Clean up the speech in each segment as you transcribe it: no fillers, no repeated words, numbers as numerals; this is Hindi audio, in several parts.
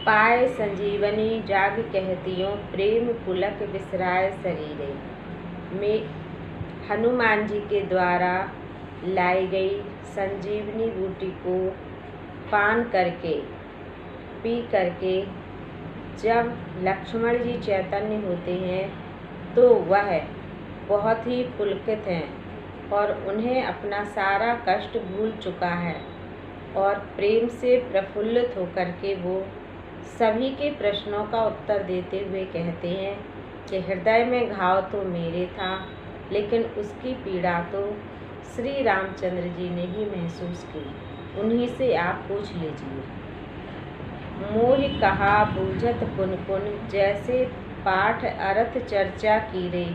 पाए संजीवनी जाग कहतियों, प्रेम पुलक बिसराए शरीरे। में हनुमान जी के द्वारा लाई गई संजीवनी बूटी को पान करके पी करके जब लक्ष्मण जी चैतन्य होते हैं तो वह बहुत ही पुलकित हैं और उन्हें अपना सारा कष्ट भूल चुका है और प्रेम से प्रफुल्लित होकर के वो सभी के प्रश्नों का उत्तर देते हुए कहते हैं कि हृदय में घाव तो मेरे था, लेकिन उसकी पीड़ा तो श्री रामचंद्र जी ने ही महसूस की। उन्हीं से आप पूछ लीजिए। मोहि कहा बूझत पुन पुन, जैसे पाठ अर्थ चर्चा की रे।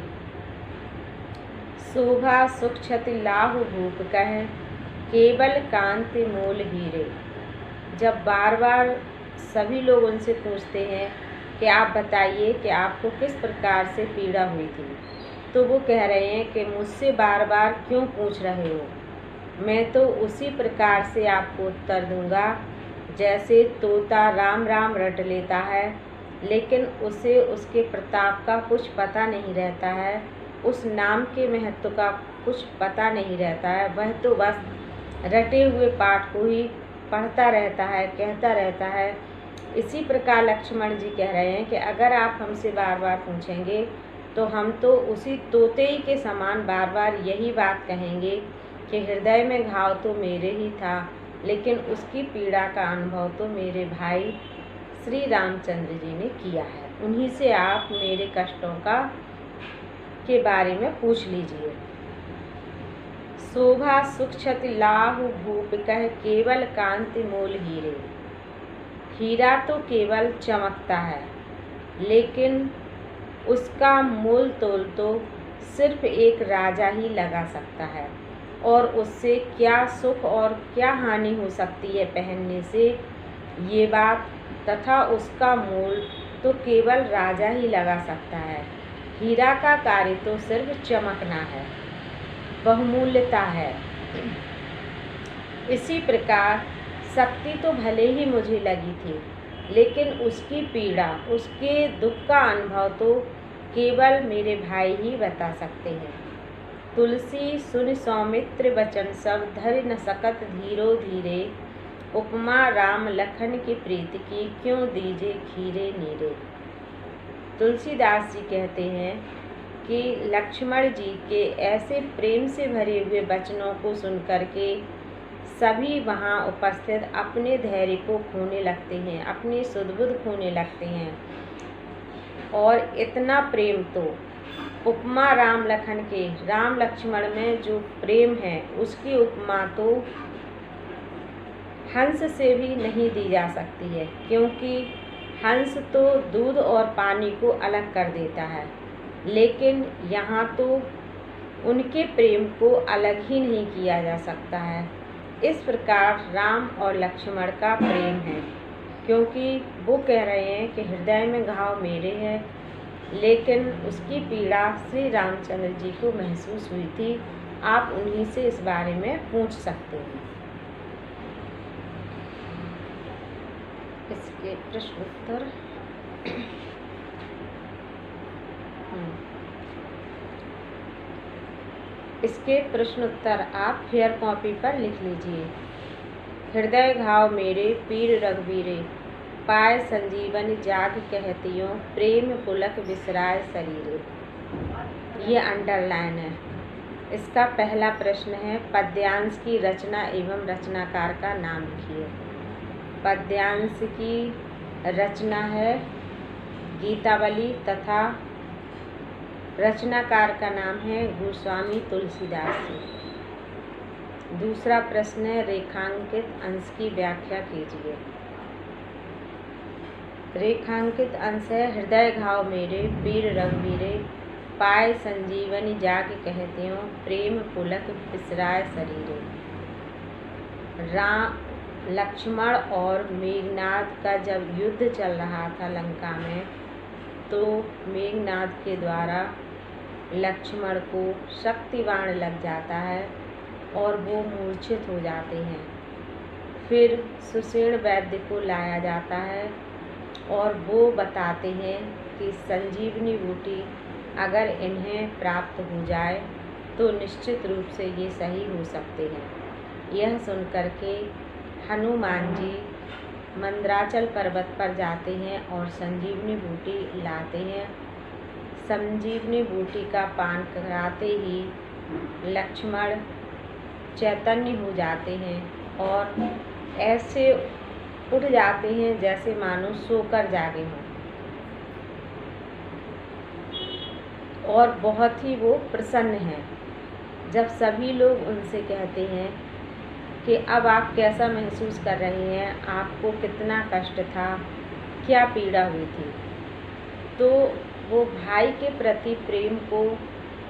शोभा सुख क्षति लाहु भूप कह, केवल कांति मोल हीरे। जब बार बार सभी लोग उनसे पूछते हैं कि आप बताइए कि आपको किस प्रकार से पीड़ा हुई थी, तो वो कह रहे हैं कि मुझसे बार बार क्यों पूछ रहे हो, मैं तो उसी प्रकार से आपको उत्तर दूंगा जैसे तोता राम राम रट लेता है, लेकिन उसे उसके प्रताप का कुछ पता नहीं रहता है, उस नाम के महत्व का कुछ पता नहीं रहता है। वह तो बस रटे हुए पाठ को ही पढ़ता रहता है, कहता रहता है। इसी प्रकार लक्ष्मण जी कह रहे हैं कि अगर आप हमसे बार बार पूछेंगे तो हम तो उसी तोते ही के समान बार बार यही बात कहेंगे कि हृदय में घाव तो मेरे ही था, लेकिन उसकी पीड़ा का अनुभव तो मेरे भाई श्री रामचंद्र जी ने किया है। उन्हीं से आप मेरे कष्टों के बारे में पूछ लीजिए। शोभा सुख क्षति लाहु भूप कह, केवल कांति मोल हीरे। हीरा तो केवल चमकता है, लेकिन उसका मोल तोल तो सिर्फ एक राजा ही लगा सकता है, और उससे क्या सुख और क्या हानि हो सकती है पहनने से, ये बात तथा उसका मोल तो केवल राजा ही लगा सकता है। हीरा का कार्य तो सिर्फ चमकना है, बहुमूल्यता है। इसी प्रकार शक्ति तो भले ही मुझे लगी थी, लेकिन उसकी पीड़ा, उसके दुख का अनुभव तो केवल मेरे भाई ही बता सकते हैं। तुलसी सुन सौमित्र वचन सब, धर न सकत धीरो धीरे। उपमा राम लखन की प्रीति की, क्यों दीजे खीरे नीरे। तुलसीदास जी कहते हैं कि लक्ष्मण जी के ऐसे प्रेम से भरे हुए वचनों को सुनकर के सभी वहाँ उपस्थित अपने धैर्य को खोने लगते हैं, अपनी सुध-बुध खोने लगते हैं। और इतना प्रेम तो उपमा राम लखन के, राम लक्ष्मण में जो प्रेम है उसकी उपमा तो हंस से भी नहीं दी जा सकती है, क्योंकि हंस तो दूध और पानी को अलग कर देता है, लेकिन यहाँ तो उनके प्रेम को अलग ही नहीं किया जा सकता है। इस प्रकार राम और लक्ष्मण का प्रेम है, क्योंकि वो कह रहे हैं कि हृदय में घाव मेरे है, लेकिन उसकी पीड़ा श्री रामचंद्र जी को महसूस हुई थी। आप उन्हीं से इस बारे में पूछ सकते हैं। इसके प्रश्न उत्तर इसके प्रश्न उत्तर आप फेयर कॉपी पर लिख लीजिए। हृदय घाव मेरे पीर रघुवीरे, पाए संजीवन जाग कहतियों, प्रेम पुलक बिसराए शरीरे। ये अंडरलाइन है। इसका पहला प्रश्न है, पद्यांश की रचना एवं रचनाकार का नाम लिखिए। पद्यांश की रचना है गीतावली तथा रचनाकार का नाम है गोस्वामी तुलसीदास जी। दूसरा प्रश्न है, रेखांकित अंश की व्याख्या कीजिए। रेखांकित अंश है, हृदय घाव मेरे पीर रघुवीरे, पाए संजीवनी जाग कहतियों, प्रेम पुलक बिसराए शरीरे। लक्ष्मण और मेघनाद का जब युद्ध चल रहा था लंका में, तो मेघनाद के द्वारा लक्ष्मण को शक्तिबाण लग जाता है और वो मूर्छित हो जाते हैं। फिर सुषेण वैद्य को लाया जाता है और वो बताते हैं कि संजीवनी बूटी अगर इन्हें प्राप्त हो जाए तो निश्चित रूप से ये सही हो सकते हैं। यह सुनकर के हनुमान जी मंदराचल पर्वत पर जाते हैं और संजीवनी बूटी लाते हैं। संजीवनी बूटी का पान कराते ही लक्ष्मण चैतन्य हो जाते हैं और ऐसे उठ जाते हैं जैसे मानो सोकर जागे हों, और बहुत ही वो प्रसन्न हैं। जब सभी लोग उनसे कहते हैं कि अब आप कैसा महसूस कर रहे हैं, आपको कितना कष्ट था, क्या पीड़ा हुई थी, तो वो भाई के प्रति प्रेम को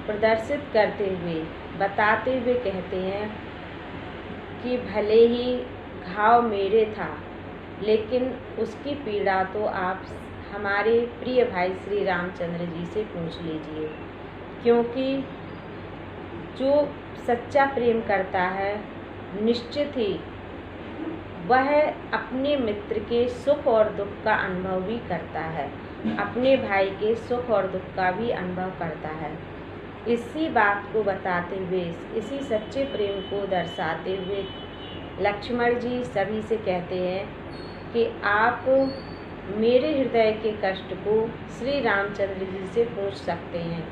प्रदर्शित करते हुए बताते हुए कहते हैं कि भले ही घाव मेरे था, लेकिन उसकी पीड़ा तो आप हमारे प्रिय भाई श्री रामचंद्र जी से पूछ लीजिए, क्योंकि जो सच्चा प्रेम करता है निश्चित ही वह अपने मित्र के सुख और दुख का अनुभव भी करता है, अपने भाई के सुख और दुख का भी अनुभव करता है। इसी बात को बताते हुए, इसी सच्चे प्रेम को दर्शाते हुए लक्ष्मण जी सभी से कहते हैं कि आप मेरे हृदय के कष्ट को श्री रामचंद्र जी से पूछ सकते हैं,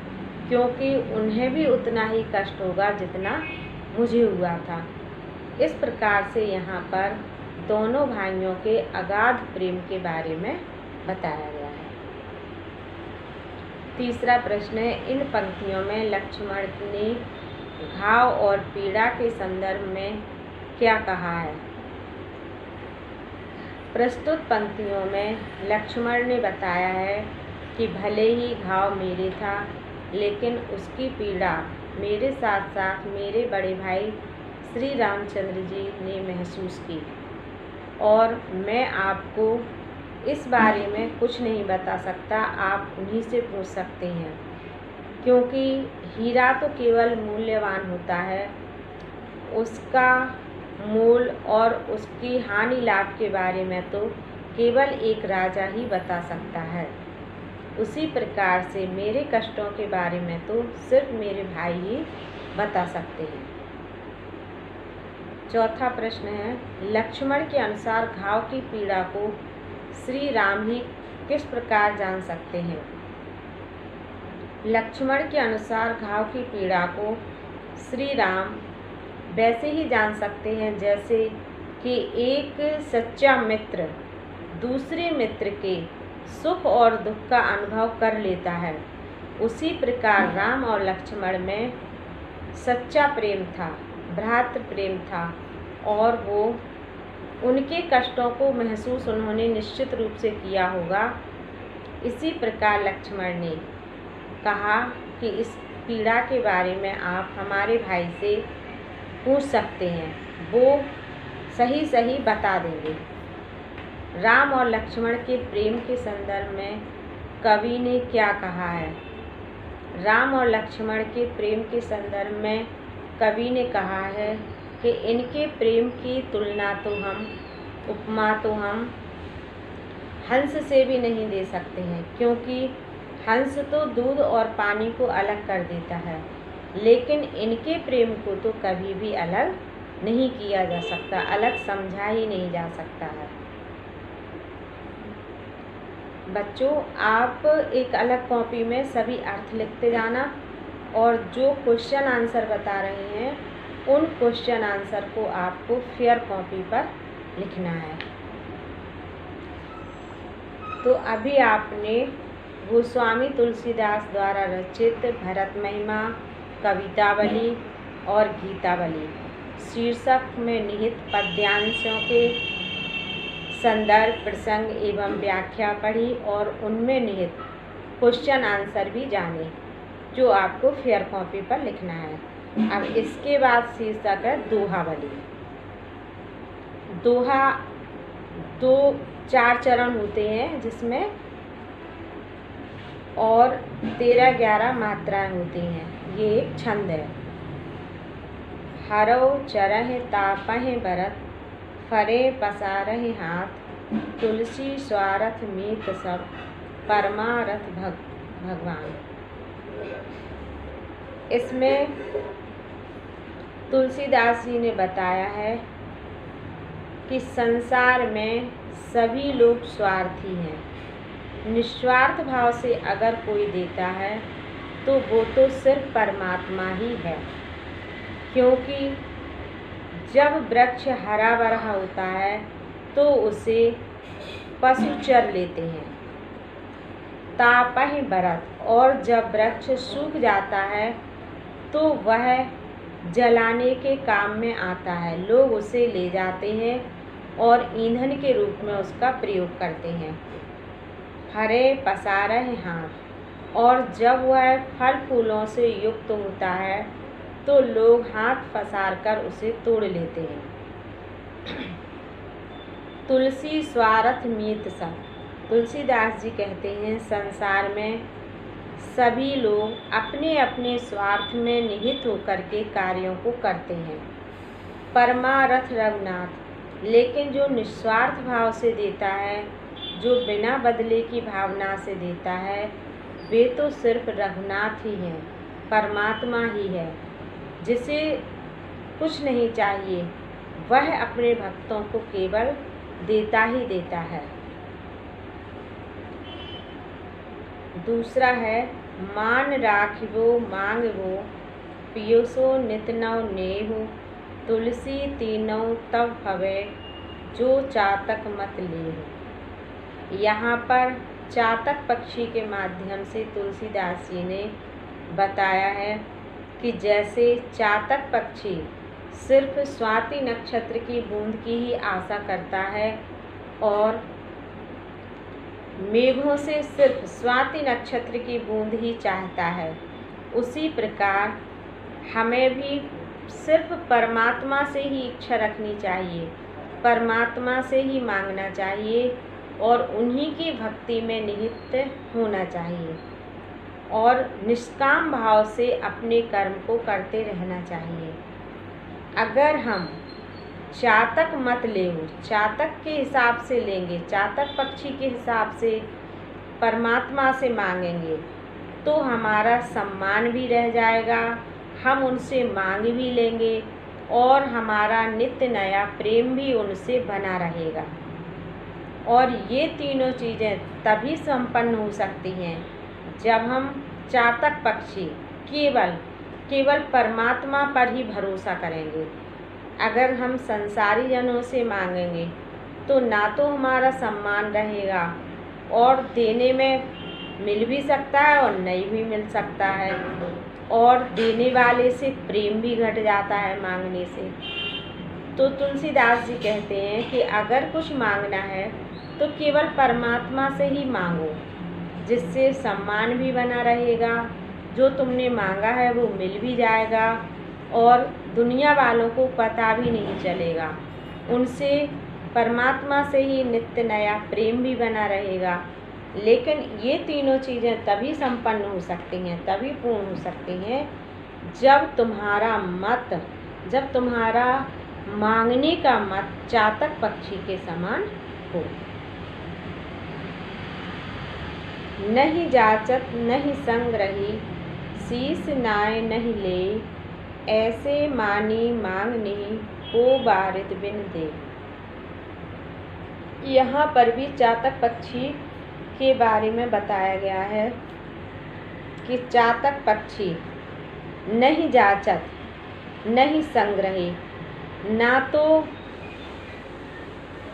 क्योंकि उन्हें भी उतना ही कष्ट होगा जितना मुझे हुआ था। इस प्रकार से यहाँ पर दोनों भाइयों के अगाध प्रेम के बारे में बताया गया है। तीसरा प्रश्न है, इन पंक्तियों में लक्ष्मण ने घाव और पीड़ा के संदर्भ में क्या कहा है? प्रस्तुत पंक्तियों में लक्ष्मण ने बताया है कि भले ही घाव मेरे था, लेकिन उसकी पीड़ा मेरे साथ साथ मेरे बड़े भाई श्री रामचंद्र जी ने महसूस की, और मैं आपको इस बारे में कुछ नहीं बता सकता, आप उन्हीं से पूछ सकते हैं, क्योंकि हीरा तो केवल मूल्यवान होता है, उसका मूल और उसकी हानि लाभ के बारे में तो केवल एक राजा ही बता सकता है। उसी प्रकार से मेरे कष्टों के बारे में तो सिर्फ मेरे भाई ही बता सकते हैं। चौथा प्रश्न है, लक्ष्मण के अनुसार घाव की पीड़ा को श्री राम ही किस प्रकार जान सकते हैं? लक्ष्मण के अनुसार घाव की पीड़ा को श्री राम वैसे ही जान सकते हैं जैसे कि एक सच्चा मित्र दूसरे मित्र के सुख और दुख का अनुभव कर लेता है। उसी प्रकार राम और लक्ष्मण में सच्चा प्रेम था, भ्रातृ प्रेम था, और वो उनके कष्टों को महसूस उन्होंने निश्चित रूप से किया होगा। इसी प्रकार लक्ष्मण ने कहा कि इस पीड़ा के बारे में आप हमारे भाई से पूछ सकते हैं, वो सही सही बता देंगे। राम और लक्ष्मण के प्रेम के संदर्भ में कवि ने क्या कहा है? राम और लक्ष्मण के प्रेम के संदर्भ में कवि ने कहा है कि इनके प्रेम की तुलना तो हम, उपमा तो हम हंस से भी नहीं दे सकते हैं, क्योंकि हंस तो दूध और पानी को अलग कर देता है, लेकिन इनके प्रेम को तो कभी भी अलग नहीं किया जा सकता, अलग समझा ही नहीं जा सकता है। बच्चों, आप एक अलग कॉपी में सभी अर्थ लिखते जाना, और जो क्वेश्चन आंसर बता रहे हैं उन क्वेश्चन आंसर को आपको फेयर कॉपी पर लिखना है। तो अभी आपने गोस्वामी तुलसीदास द्वारा रचित भरत महिमा, कवितावली और गीतावली शीर्षक में निहित पद्यांशों के संदर्भ, प्रसंग एवं व्याख्या पढ़ी और उनमें निहित क्वेश्चन आंसर भी जाने, जो आपको फेयर कॉपी पर लिखना है। अब इसके बाद शीर्षक है दोहावली। दोहा 4 चरण होते हैं, जिसमें और 13-11 मात्राएं होती हैं। ये एक छंद है। हरौ चरहि तापहि बरत, फरे पसारहि हाथ, तुलसी स्वार्थ मीत सब, परमारथ भगवान। इसमें तुलसीदास जी ने बताया है कि संसार में सभी लोग स्वार्थी हैं। निस्वार्थ भाव से अगर कोई देता है तो वो तो सिर्फ परमात्मा ही है, क्योंकि जब वृक्ष हरा भरा होता है तो उसे पशु चर लेते हैं, तापहि बरत, और जब वृक्ष सूख जाता है तो वह जलाने के काम में आता है। लोग उसे ले जाते हैं और ईंधन के रूप में उसका प्रयोग करते हैं। हरे पसारह हाथ, और जब वह फल फूलों से युक्त होता है तो लोग हाथ पसार कर उसे तोड़ लेते हैं। तुलसी स्वार्थ मीत सब। तुलसीदास जी कहते हैं संसार में सभी लोग अपने अपने स्वार्थ में निहित होकर के कार्यों को करते हैं। परमारथ रघुनाथ, लेकिन जो निस्वार्थ भाव से देता है, जो बिना बदले की भावना से देता है, वे तो सिर्फ रघुनाथ ही हैं, परमात्मा ही है। जिसे कुछ नहीं चाहिए वह अपने भक्तों को केवल देता ही देता है। दूसरा है मान राखिबो मांगबो, पियोसो नित नव नेहु, तुलसी तीनों तब भवे, जो चातक मत लेहु। यहाँ पर चातक पक्षी के माध्यम से तुलसीदास जी ने बताया है कि जैसे चातक पक्षी सिर्फ स्वाति नक्षत्र की बूंद की ही आशा करता है और मेघों से सिर्फ स्वाति नक्षत्र की बूंद ही चाहता है, उसी प्रकार हमें भी सिर्फ परमात्मा से ही इच्छा रखनी चाहिए, परमात्मा से ही मांगना चाहिए और उन्हीं की भक्ति में निहित होना चाहिए और निष्काम भाव से अपने कर्म को करते रहना चाहिए। अगर हम चातक मत लेंगे, चातक के हिसाब से लेंगे, चातक पक्षी के हिसाब से परमात्मा से मांगेंगे तो हमारा सम्मान भी रह जाएगा, हम उनसे मांग भी लेंगे और हमारा नित्य नया प्रेम भी उनसे बना रहेगा। और ये तीनों चीज़ें तभी संपन्न हो सकती हैं जब हम चातक पक्षी केवल परमात्मा पर ही भरोसा करेंगे। अगर हम संसारी जनों से मांगेंगे तो ना तो हमारा सम्मान रहेगा और देने में मिल भी सकता है और नहीं भी मिल सकता है, और देने वाले से प्रेम भी घट जाता है मांगने से। तो तुलसीदास जी कहते हैं कि अगर कुछ मांगना है तो केवल परमात्मा से ही मांगो, जिससे सम्मान भी बना रहेगा, जो तुमने मांगा है वो मिल भी जाएगा और दुनिया वालों को पता भी नहीं चलेगा। उनसे परमात्मा से ही नित्य नया प्रेम भी बना रहेगा। लेकिन ये तीनों चीज़ें तभी संपन्न हो सकती हैं, तभी पूर्ण हो सकती हैं जब तुम्हारा मांगने का मत चातक पक्षी के समान हो। नहीं जाचत नहीं संग रही, शीस नाय नहीं ले, ऐसे मानी मांगनी को बारित बिन दे। यहाँ पर भी चातक पक्षी के बारे में बताया गया है कि चातक पक्षी नहीं जाचत नहीं संग रहे, ना तो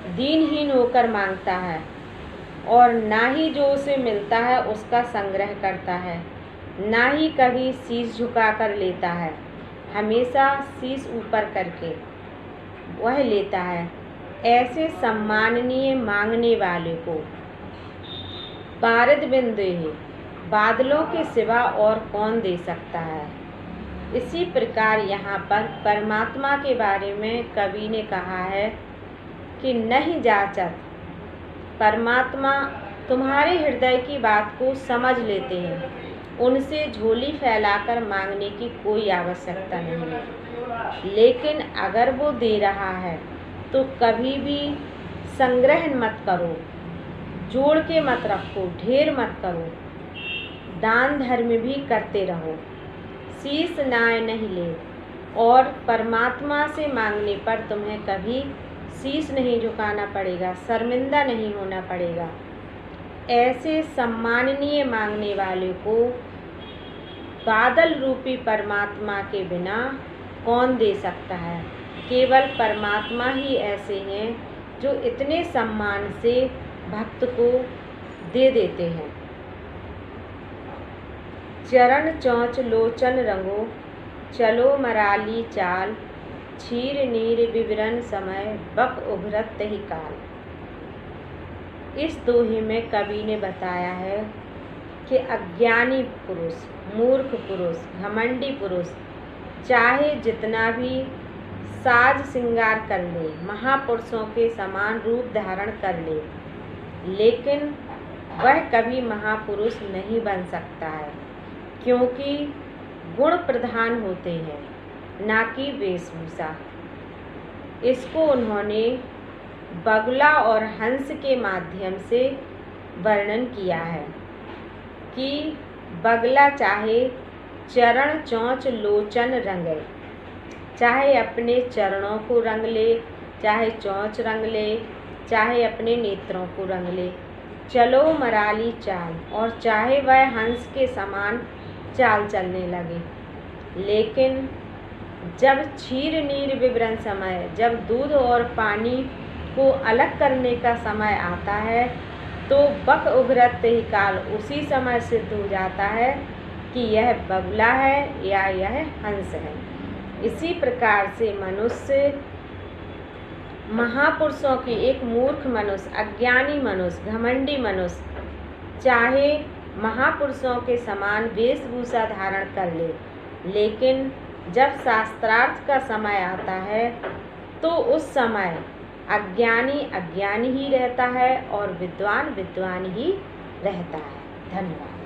दीनहीन होकर मांगता है और ना ही जो उसे मिलता है उसका संग्रह करता है, ना ही कभी शीश झुका कर लेता है, हमेशा शीश ऊपर करके वह लेता है। ऐसे सम्माननीय मांगने वाले को बारिद बिन दे, बादलों के सिवा और कौन दे सकता है। इसी प्रकार यहाँ पर परमात्मा के बारे में कवि ने कहा है कि नहीं जाचत, परमात्मा तुम्हारे हृदय की बात को समझ लेते हैं, उनसे झोली फैलाकर मांगने की कोई आवश्यकता नहीं है। लेकिन अगर वो दे रहा है तो कभी भी संग्रह मत करो, जोड़ के मत रखो, ढेर मत करो, दान धर्म भी करते रहो, शीश नाय नहीं ले, और परमात्मा से मांगने पर तुम्हें कभी शीश नहीं झुकाना पड़ेगा, शर्मिंदा नहीं होना पड़ेगा। ऐसे सम्माननीय मांगने वाले को बादल रूपी परमात्मा के बिना कौन दे सकता है। केवल परमात्मा ही ऐसे हैं जो इतने सम्मान से भक्त को दे देते हैं। चरण चौंच लोचन रंगो, चलो मराली चाल, क्षीर नीर विवरण समय, बक उभरत तही काल। इस दोहे में कवि ने बताया है कि अज्ञानी पुरुष, मूर्ख पुरुष, घमंडी पुरुष चाहे जितना भी साज श्रृंगार कर ले, महापुरुषों के समान रूप धारण कर ले, लेकिन वह कभी महापुरुष नहीं बन सकता है, क्योंकि गुण प्रधान होते हैं, ना कि वेशभूषा। इसको उन्होंने बगुला और हंस के माध्यम से वर्णन किया है कि बगला चाहे चरण चौंच लोचन रंगे, चाहे अपने चरणों को रंग ले, चाहे चौंच रंग ले, चाहे अपने नेत्रों को रंग ले, चलो मराली चाल, और चाहे वह हंस के समान चाल चलने लगे, लेकिन जब क्षीर नीर विवरण समय, जब दूध और पानी को अलग करने का समय आता है, तो बक उभरत ही काल, उसी समय सिद्ध हो जाता है कि यह बगुला है या यह हंस है। इसी प्रकार से मनुष्य, महापुरुषों की, एक मूर्ख मनुष्य, अज्ञानी मनुष्य, घमंडी मनुष्य चाहे महापुरुषों के समान वेशभूषा धारण कर ले, लेकिन जब शास्त्रार्थ का समय आता है तो उस समय अज्ञानी अज्ञानी ही रहता है और विद्वान विद्वान ही रहता है। धन्यवाद।